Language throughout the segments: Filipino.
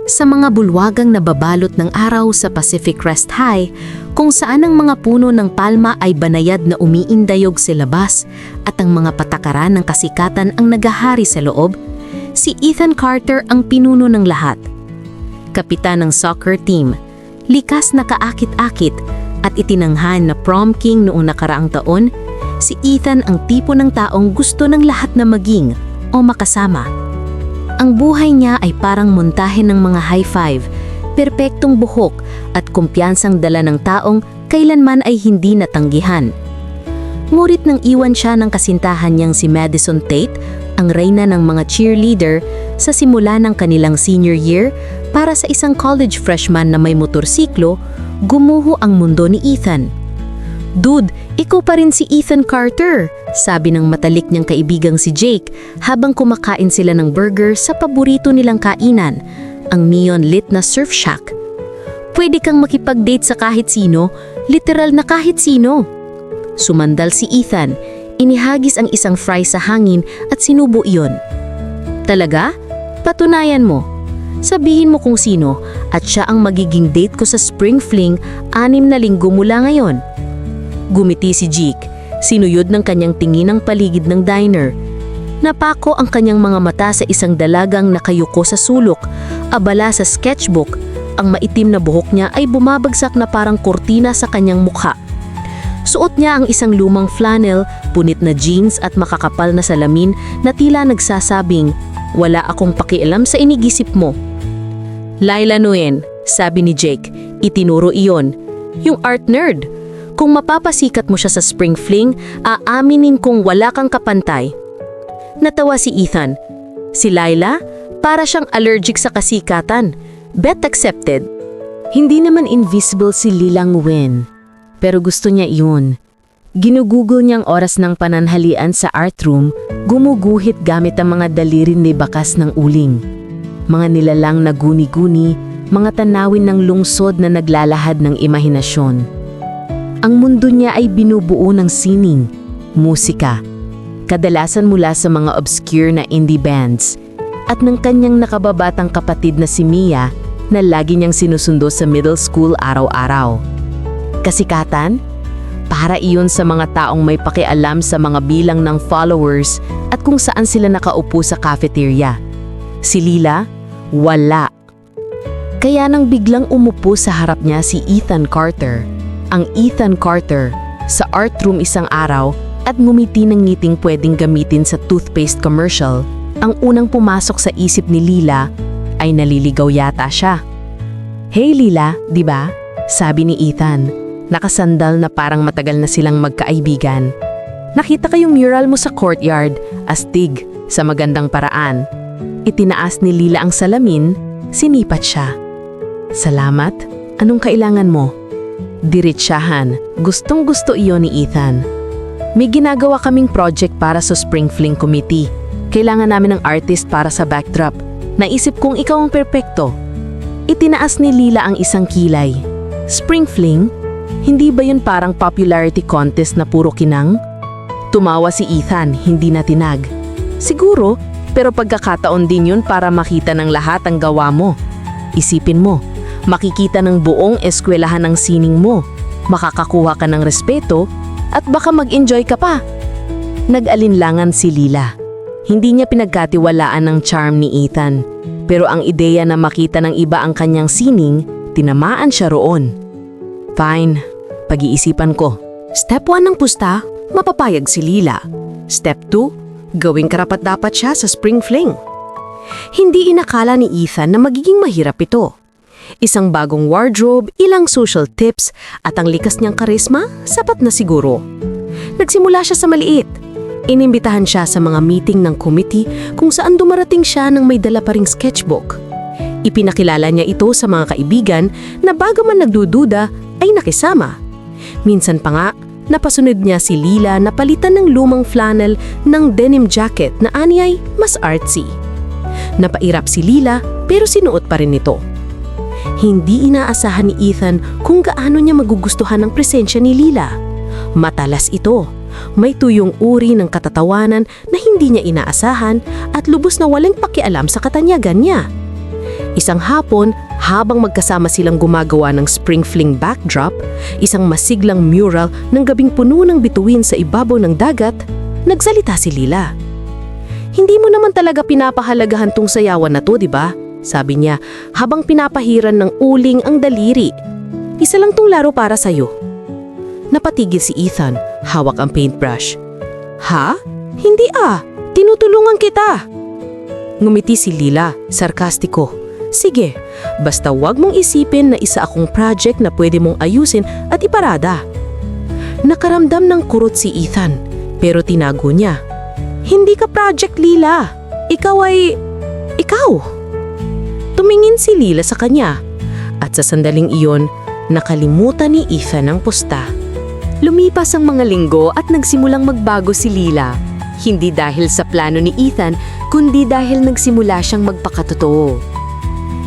Sa mga bulwagang nababalot ng araw sa Pacific Crest High, kung saan ang mga puno ng palma ay banayad na umiindayog sa labas at ang mga patakaran ng kasikatan ang nagahari sa loob, si Ethan Carter ang pinuno ng lahat. Kapitan ng soccer team, likas na kaakit-akit at itinanghan na prom king noong nakaraang taon, si Ethan ang tipo ng taong gusto ng lahat na maging o makasama. Ang buhay niya ay parang montahe ng mga high five, perpektong buhok at kumpiyansang dala ng taong kailanman ay hindi natanggihan. Ngunit nang iwan siya ng kasintahan niyang si Madison Tate, ang reyna ng mga cheerleader, sa simula ng kanilang senior year para sa isang college freshman na may motorsiklo, gumuho ang mundo ni Ethan. "Dude, ikaw pa rin si Ethan Carter," sabi ng matalik niyang kaibigang si Jake habang kumakain sila ng burger sa paborito nilang kainan, ang neon-lit na surf shack. "Pwede kang makipag-date sa kahit sino, literal na kahit sino." Sumandal si Ethan, inihagis ang isang fry sa hangin at sinubo iyon. "Talaga? Patunayan mo. Sabihin mo kung sino at siya ang magiging date ko sa spring fling 6 na linggo mula ngayon." Gumiti si Jake, sinuyod ng kanyang tingin ang paligid ng diner. Napako ang kanyang mga mata sa isang dalagang nakayuko sa sulok, abala sa sketchbook. Ang maitim na buhok niya ay bumabagsak na parang kurtina sa kanyang mukha. Suot niya ang isang lumang flannel, punit na jeans at makakapal na salamin na tila nagsasabing, "Wala akong pakialam sa inigisip mo." "Laila Nguyen," sabi ni Jake, itinuro iyon, "yung art nerd. Kung mapapasikat mo siya sa spring fling, aaminin kong wala kang kapantay." Natawa si Ethan. Si Laila, para siyang allergic sa kasikatan. Bet accepted. Hindi naman invisible si Lila Nguyen, pero gusto niya iyon. Ginugugol niyang oras ng pananhalian sa art room, gumuguhit gamit ang mga daliri ni bakas ng uling. Mga nilalang na guni-guni, mga tanawin ng lungsod na naglalahad ng imahinasyon. Ang mundo niya ay binubuo ng sining, musika, kadalasan mula sa mga obscure na indie bands, at ng kanyang nakababatang kapatid na si Mia na lagi niyang sinusundo sa middle school araw-araw. Kasikatan? Para iyon sa mga taong may pakialam sa mga bilang ng followers at kung saan sila nakaupo sa cafeteria. Si Lila? Wala. Kaya nang biglang umupo sa harap niya si Ethan Carter, ang Ethan Carter, sa art room isang araw at ngumiti ng ngiting pwedeng gamitin sa toothpaste commercial, ang unang pumasok sa isip ni Lila ay naliligaw yata siya. "Hey Lila, di ba?" sabi ni Ethan, nakasandal na parang matagal na silang magkaibigan. "Nakita kayong mural mo sa courtyard, astig, sa magandang paraan." Itinaas ni Lila ang salamin, sinipat siya. "Salamat, anong kailangan mo?" Diretsahan, gustong-gusto iyon ni Ethan. "May ginagawa kaming project para sa Spring Fling Committee. Kailangan namin ng artist para sa backdrop. Naisip kong ikaw ang perpekto." Itinaas ni Lila ang isang kilay. "Spring Fling? Hindi ba yun parang popularity contest na puro kinang?" Tumawa si Ethan, hindi na tinag. "Siguro, pero pagkakataon din yun para makita ng lahat ang gawa mo. Isipin mo, makikita ng buong eskwelahan ng sining mo, makakakuha ka ng respeto, at baka mag-enjoy ka pa." Nag-alinlangan si Lila. Hindi niya pinagkatiwalaan ng charm ni Ethan, pero ang ideya na makita ng iba ang kanyang sining, tinamaan siya roon. "Fine, pag-iisipan ko." Step 1 ng pusta, mapapayag si Lila. Step 2, gawing karapat-dapat siya sa spring fling. Hindi inakala ni Ethan na magiging mahirap ito. Isang bagong wardrobe, ilang social tips, at ang likas niyang karisma, sapat na siguro. Nagsimula siya sa maliit. Inimbitahan siya sa mga meeting ng committee kung saan dumarating siya nang may dala pa ring sketchbook. Ipinakilala niya ito sa mga kaibigan na bago man nagdududa ay nakisama. Minsan pa nga, napasunod niya si Lila na palitan ng lumang flannel ng denim jacket na anyay mas artsy. Napairap si Lila pero sinuot pa rin ito. Hindi inaasahan ni Ethan kung gaano niya magugustuhan ang presensya ni Lila. Matalas ito. May tuyong uri ng katatawanan na hindi niya inaasahan at lubos na walang pakialam sa katanyagan niya. Isang hapon, habang magkasama silang gumagawa ng spring fling backdrop, isang masiglang mural ng gabing puno ng bituin sa ibabaw ng dagat, nagsalita si Lila. "Hindi mo naman talaga pinapahalagahan tong sayawan na to, di ba?" Sabi niya habang pinapahiran ng uling ang daliri. "Isa lang tong laro para sa'yo." Napatigil si Ethan, hawak ang paintbrush. "Ha? Hindi tinutulungan kita." Ngumiti si Lila, sarkastiko. "Sige, basta wag mong isipin na isa akong project na pwede mong ayusin at iparada." Nakaramdam ng kurot si Ethan, pero tinago niya. "Hindi ka project, Lila. Ikaw ay... ikaw." Tumingin si Lila sa kanya, at sa sandaling iyon, nakalimutan ni Ethan ang pusta. Lumipas ang mga linggo at nagsimulang magbago si Lila. Hindi dahil sa plano ni Ethan, kundi dahil nagsimula siyang magpakatotoo.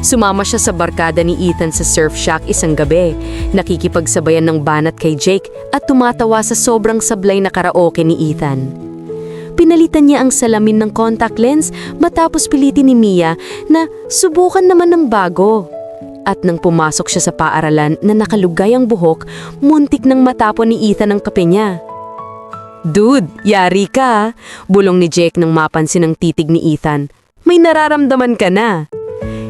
Sumama siya sa barkada ni Ethan sa surf shack isang gabi, nakikipagsabayan ng banat kay Jake at tumatawa sa sobrang sablay na karaoke ni Ethan. Pinalitan niya ang salamin ng contact lens matapos pilitin ni Mia na subukan naman ng bago. At nang pumasok siya sa paaralan na nakalugay ang buhok, muntik nang matapon ni Ethan ang kape niya. "Dude, yari ka!" bulong ni Jake nang mapansin ang titig ni Ethan. "May nararamdaman ka na."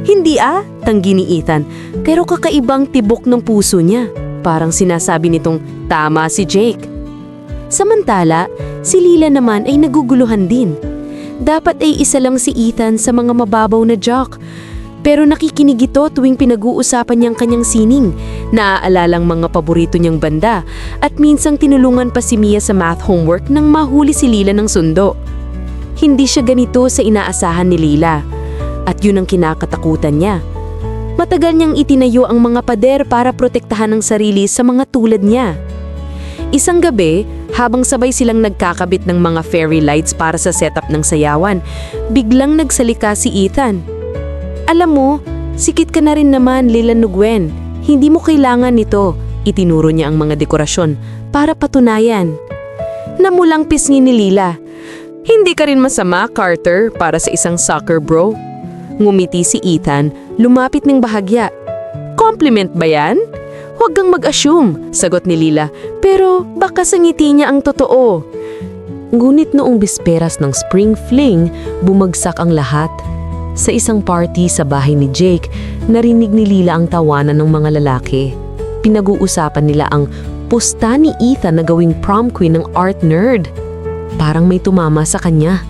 "Hindi tanggi ni Ethan, pero kakaibang tibok ng puso niya. Parang sinasabi nitong, tama si Jake. Samantala, si Lila naman ay naguguluhan din. Dapat ay isa lang si Ethan sa mga mababaw na jock. Pero nakikinig ito tuwing pinag-uusapan niyang kanyang sining, naaalalang mga paborito niyang banda, at minsang tinulungan pa si Mia sa math homework nang mahuli si Lila ng sundo. Hindi siya ganito sa inaasahan ni Lila, at yun ang kinakatakutan niya. Matagal niyang itinayo ang mga pader para protektahan ang sarili sa mga tulad niya. Isang gabi, habang sabay silang nagkakabit ng mga fairy lights para sa setup ng sayawan, biglang nagsalika si Ethan. "Alam mo, sikit ka na rin naman, Lila Nuguen. Hindi mo kailangan nito." Itinuro niya ang mga dekorasyon para patunayan. Namulang pisngi ni Lila. "Hindi ka rin masama, Carter, para sa isang soccer bro." Ngumiti si Ethan, lumapit ng bahagya. "Compliment ba yan?" "Huwag kang mag-assume," sagot ni Lila. "Pero baka sa ngiti niya ang totoo." Ngunit noong bisperas ng spring fling, bumagsak ang lahat. Sa isang party sa bahay ni Jake, narinig ni Lila ang tawanan ng mga lalaki. Pinag-uusapan nila ang pusta ni Ethan na gawing prom queen ng art nerd. Parang may tumama sa kanya.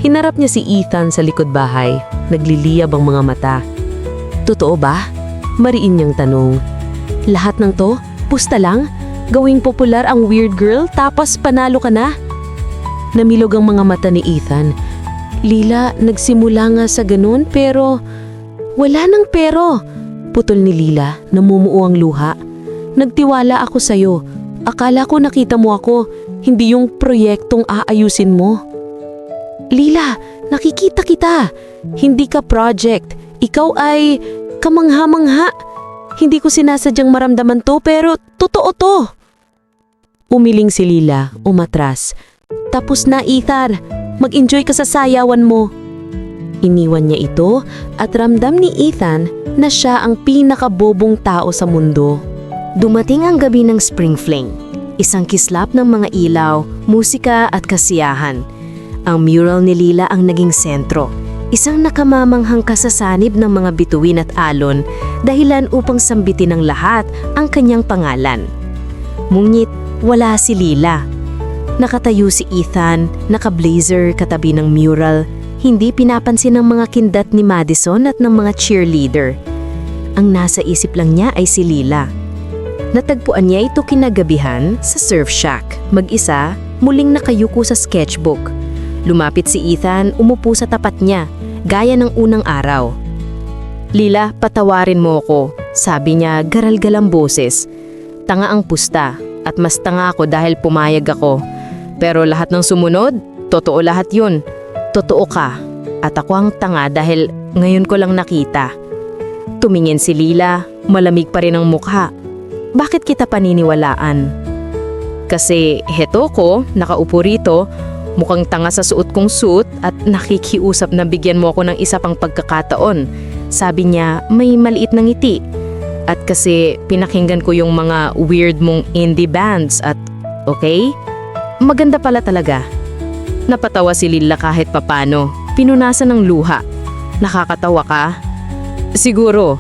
Hinarap niya si Ethan sa likod bahay. Nagliliyab ang mga mata. "Totoo ba?" Mariin niyang tanong. "Lahat ng to? Pusta lang? Gawing popular ang weird girl tapos panalo ka na?" Namilog ang mga mata ni Ethan. "Lila, nagsimula nga sa ganun pero..." "Wala nang pero," putol ni Lila, namumuo ang luha. "Nagtiwala ako sa'yo. Akala ko nakita mo ako, hindi yung proyektong aayusin mo." "Lila, nakikita kita. Hindi ka project. Ikaw ay kamangha-mangha. Hindi ko sinasadyang maramdaman to pero totoo to." Umiling si Lila, umatras. "Tapos na, Ethan. Mag-enjoy ka sa sayawan mo." Iniwan niya ito at ramdam ni Ethan na siya ang pinakabobong tao sa mundo. Dumating ang gabi ng spring fling. Isang kislap ng mga ilaw, musika at kasiyahan. Ang mural ni Lila ang naging sentro. Isang nakamamanghang kasasanib ng mga bituin at alon, dahilan upang sambitin ng lahat ang kanyang pangalan. Ngunit wala si Lila. Nakatayo si Ethan, naka-blazer katabi ng mural, hindi pinapansin ng mga kindat ni Madison at ng mga cheerleader. Ang nasa isip lang niya ay si Lila. Natagpuan niya ito kinagabihan sa surf shack. Mag-isa, muling nakayuko sa sketchbook. Lumapit si Ethan, umupo sa tapat niya, gaya ng unang araw. "Lila, patawarin mo ko," sabi niya garal-galang boses. "Tanga ang pusta, at mas tanga ako dahil pumayag ako. Pero lahat ng sumunod, totoo lahat yun. Totoo ka, at ako ang tanga dahil ngayon ko lang nakita." Tumingin si Lila, malamig pa rin ang mukha. "Bakit kita paniniwalaan?" "Kasi heto ko, nakaupo rito, mukhang tanga sa suot kong suit at nakikiusap na bigyan mo ako ng isa pang pagkakataon. Sabi niya may maliit na ngiti. At kasi pinakinggan ko yung mga weird mong indie bands at okay? Maganda pala talaga. Napatawa si Lila kahit papano. Pinunasan ng luha. Nakakatawa ka? Siguro,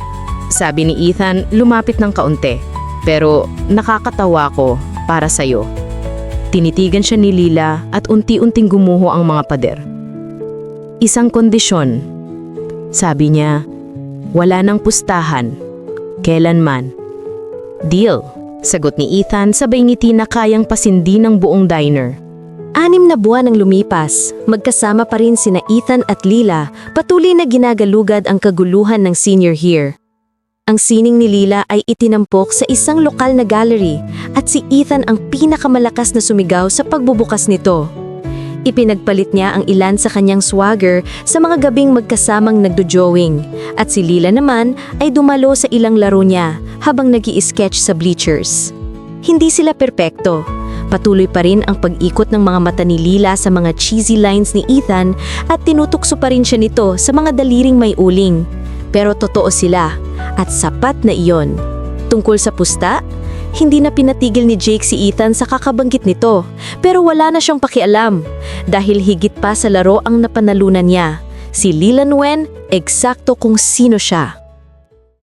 sabi ni Ethan lumapit ng kaunti. Pero nakakatawa ko para sa'yo. Tinitigan siya ni Lila at unti-unting gumuho ang mga pader. Isang kondisyon. Sabi niya, wala nang pustahan. Kailanman. Deal, sagot ni Ethan sabay ngiti na kayang pasindi ng buong diner. 6 na buwan ang lumipas, magkasama pa rin sina Ethan at Lila, patuloy na ginagalugad ang kaguluhan ng senior year. Ang sining ni Lila ay itinampok sa isang lokal na gallery at si Ethan ang pinakamalakas na sumigaw sa pagbubukas nito. Ipinagpalit niya ang ilan sa kanyang swagger sa mga gabing magkasamang nagdo-drawing at si Lila naman ay dumalo sa ilang laro niya habang nag-i-sketch sa bleachers. Hindi sila perpekto. Patuloy pa rin ang pag-ikot ng mga mata ni Lila sa mga cheesy lines ni Ethan at tinutukso pa rin siya nito sa mga daliring may uling. Pero totoo sila at sapat na iyon. Tungkol sa pusta, hindi na pinatigil ni Jake si Ethan sa kakabanggit nito pero wala na siyang pakialam dahil higit pa sa laro ang napanalunan niya. Si Lila Nguyen, eksakto kung sino siya.